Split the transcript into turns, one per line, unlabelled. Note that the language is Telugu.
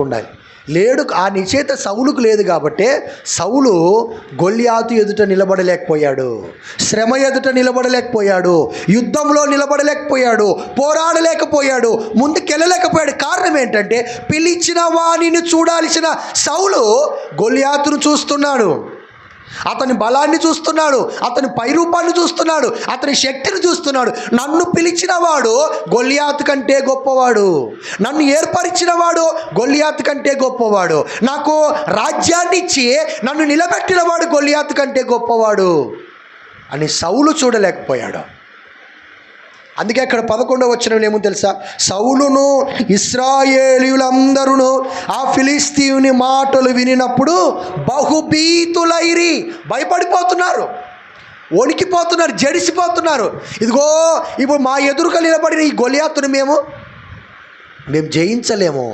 ఉండాలి. లేడు, ఆ నిశ్చయిత సౌలుకు లేదు కాబట్టి సౌలు గొల్యాతు ఎదుట నిలబడలేకపోయాడు, శ్రమ ఎదుట నిలబడలేకపోయాడు, యుద్ధంలో నిలబడలేకపోయాడు, పోరాడలేకపోయాడు, ముందుకెళ్ళలేకపోయాడు. కారణం ఏంటంటే పిలిచిన వాణిని చూడాల్సిన సౌలు గొల్యాతును చూస్తున్నాడు, అతని బలాన్ని చూస్తున్నాడు, అతని పైరూపాన్ని చూస్తున్నాడు, అతని శక్తిని చూస్తున్నాడు. నన్ను పిలిచిన వాడు గొల్యాతు కంటే గొప్పవాడు, నన్ను ఏర్పరిచిన వాడు గొల్యాతు కంటే గొప్పవాడు, నాకు రాజ్యాన్ని ఇచ్చి నన్ను నిలబెట్టిన వాడు గొల్యాతు కంటే గొప్పవాడు అని సౌలు చూడలేకపోయాడు. అందుకే అక్కడ 11వ వచనం ఏమో తెలుసా? సౌలును ఇశ్రాయేలీయులందరూ ఆ ఫిలిస్తీయుని మాటలు వినినప్పుడు బహుభీతులైరి, భయపడిపోతున్నారు, వణికిపోతున్నారు, జడిసిపోతున్నారు. ఇదిగో ఇప్పుడు మా ఎదురుగా నిలబడిన ఈ గొల్యాతును మేము జయించలేము,